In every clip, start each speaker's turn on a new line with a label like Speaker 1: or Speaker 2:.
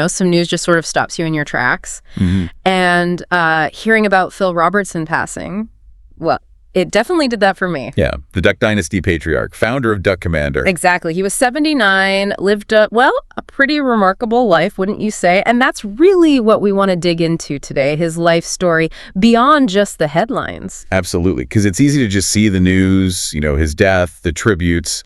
Speaker 1: some news just sort of stops you in your tracks. And hearing about Phil Robertson passing, well, it definitely did that for me.
Speaker 2: Yeah, the Duck Dynasty patriarch, founder of Duck Commander.
Speaker 1: Exactly. He was 79, lived a pretty remarkable life, wouldn't you say? And that's really what we want to dig into today, his life story, beyond just the headlines.
Speaker 2: Absolutely, because it's easy to just see the news, his death, the tributes,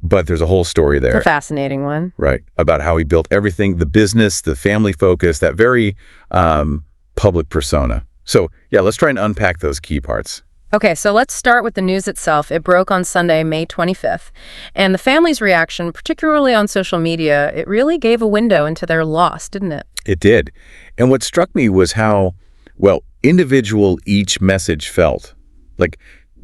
Speaker 2: but there's a whole story there.
Speaker 1: A fascinating one.
Speaker 2: Right, about how he built everything, the business, the family focus, that very public persona. So, yeah, let's try and unpack those key parts.
Speaker 1: Okay, so let's start with the news itself. It broke on Sunday, May 25th. And the family's reaction, particularly on social media, it really gave a window into their loss, didn't it?
Speaker 2: It did. And what struck me was how, individual each message felt. Like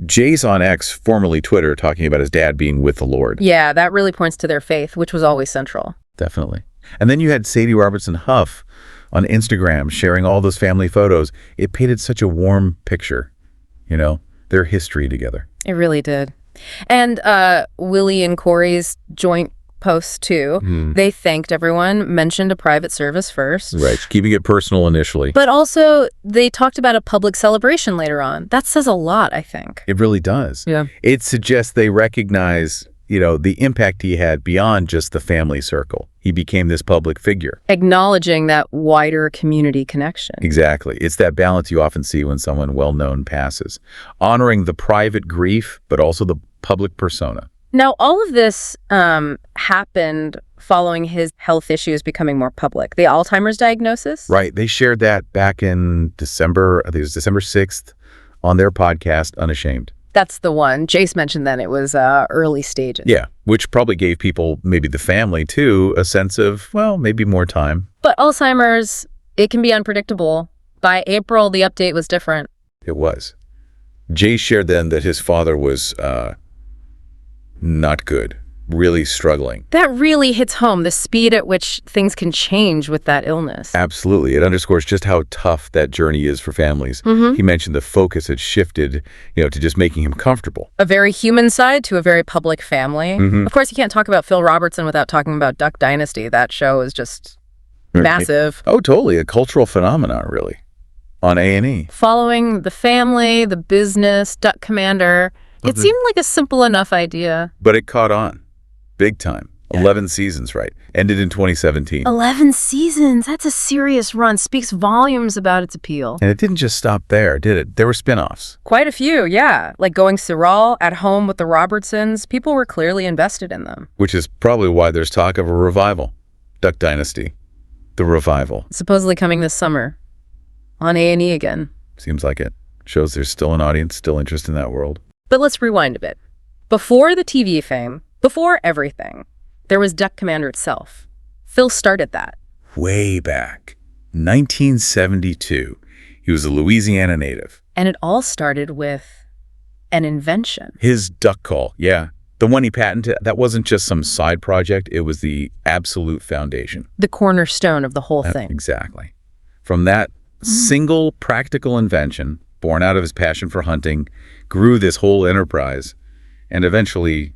Speaker 2: Jay's on X, formerly Twitter, talking about his dad being with the Lord.
Speaker 1: Yeah, that really points to their faith, which was always central.
Speaker 2: Definitely. And then you had Sadie Robertson Huff on Instagram sharing all those family photos. It painted such a warm picture. Their history together.
Speaker 1: It really did. And Willie and Corey's joint post, too. They thanked everyone, mentioned a private service first.
Speaker 2: Right, keeping it personal initially.
Speaker 1: But also, they talked about a public celebration later on. That says a lot, I think.
Speaker 2: It really does.
Speaker 1: Yeah.
Speaker 2: It suggests they recognize, the impact he had beyond just the family circle. He became this public figure.
Speaker 1: Acknowledging that wider community connection.
Speaker 2: Exactly. It's that balance you often see when someone well-known passes. Honoring the private grief, but also the public persona.
Speaker 1: Now, all of this happened following his health issues becoming more public. The Alzheimer's diagnosis?
Speaker 2: Right. They shared that back in December, I think it was December 6th, on their podcast, Unashamed.
Speaker 1: That's the one. Jace mentioned then it was early stages.
Speaker 2: Yeah, which probably gave people, maybe the family too, a sense of, maybe more time.
Speaker 1: But Alzheimer's, it can be unpredictable. By April, the update was different.
Speaker 2: It was. Jay shared then that his father was not good, really struggling.
Speaker 1: That really hits home, the speed at which things can change with that illness.
Speaker 2: Absolutely. It underscores just how tough that journey is for families. He mentioned the focus had shifted, to just making him comfortable.
Speaker 1: A very human side to a very public family. Of course, you can't talk about Phil Robertson without talking about Duck Dynasty. That show is just massive.
Speaker 2: Oh, totally. A cultural phenomenon, really, on A&E.
Speaker 1: Following the family, the business, Duck Commander. It seemed like a simple enough idea.
Speaker 2: But it caught on. Big time. 11 seasons, right? Ended in 2017.
Speaker 1: 11 seasons. That's a serious run. Speaks volumes about its appeal.
Speaker 2: And it didn't just stop there, did it? There were spin-offs.
Speaker 1: Quite a few, yeah. Like Going Sirral, At Home with the Robertsons. People were clearly invested in them.
Speaker 2: Which is probably why there's talk of a revival. Duck Dynasty. The revival.
Speaker 1: Supposedly coming this summer. On A&E again.
Speaker 2: Seems like it. Shows there's still an audience, still interest in that world.
Speaker 1: But let's rewind a bit. Before the TV fame, before everything, there was Duck Commander itself. Phil started that.
Speaker 2: Way back. 1972. He was a Louisiana native.
Speaker 1: And it all started with an invention.
Speaker 2: His duck call, yeah. The one he patented, that wasn't just some side project. It was the absolute foundation.
Speaker 1: The cornerstone of the whole thing.
Speaker 2: Exactly. From that single practical invention, born out of his passion for hunting, grew this whole enterprise, and eventually,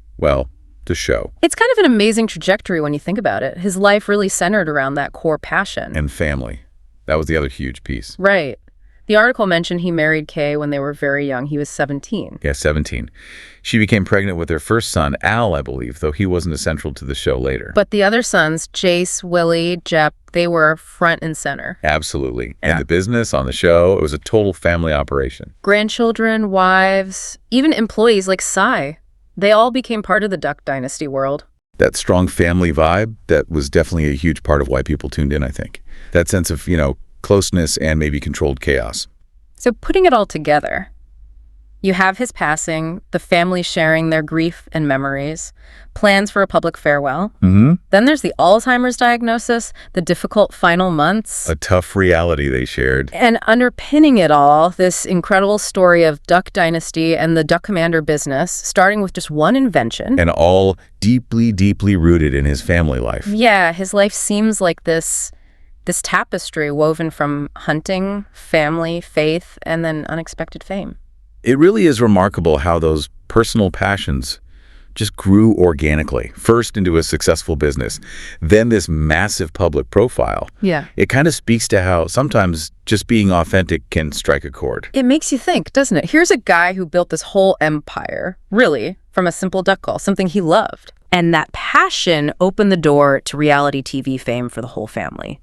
Speaker 2: the show.
Speaker 1: It's kind of an amazing trajectory when you think about it. His life really centered around that core passion.
Speaker 2: And family. That was the other huge piece.
Speaker 1: Right. The article mentioned he married Kay when they were very young. He was 17.
Speaker 2: Yeah, 17. She became pregnant with their first son, Al, I believe, though he wasn't essential to the show later.
Speaker 1: But the other sons, Jace, Willie, Jep, they were front and center.
Speaker 2: Absolutely. Yeah. In the business, on the show, it was a total family operation.
Speaker 1: Grandchildren, wives, even employees like Cy. They all became part of the Duck Dynasty world.
Speaker 2: That strong family vibe, that was definitely a huge part of why people tuned in, I think. That sense of, closeness and maybe controlled chaos.
Speaker 1: So putting it all together, you have his passing, the family sharing their grief and memories, plans for a public farewell. Then there's the Alzheimer's diagnosis, the difficult final months.
Speaker 2: A tough reality they shared.
Speaker 1: And underpinning it all, this incredible story of Duck Dynasty and the Duck Commander business, starting with just one invention.
Speaker 2: And all deeply, deeply rooted in his family life.
Speaker 1: Yeah, his life seems like this tapestry woven from hunting, family, faith, and then unexpected fame.
Speaker 2: It really is remarkable how those personal passions just grew organically, first into a successful business, then this massive public profile.
Speaker 1: Yeah.
Speaker 2: It kind of speaks to how sometimes just being authentic can strike a chord.
Speaker 1: It makes you think, doesn't it? Here's a guy who built this whole empire, really, from a simple duck call, something he loved. And that passion opened the door to reality TV fame for the whole family.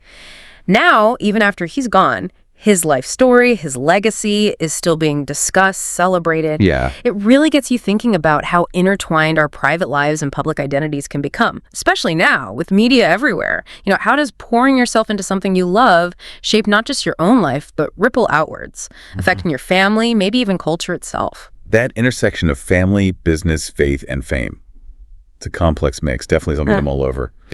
Speaker 1: Now, even after he's gone, his life story, his legacy is still being discussed, celebrated.
Speaker 2: Yeah.
Speaker 1: It really gets you thinking about how intertwined our private lives and public identities can become, especially now with media everywhere. You know, how does pouring yourself into something you love shape not just your own life, but ripple outwards, affecting your family, maybe even culture itself?
Speaker 2: That intersection of family, business, faith, and fame. It's a complex mix, definitely something to mull over.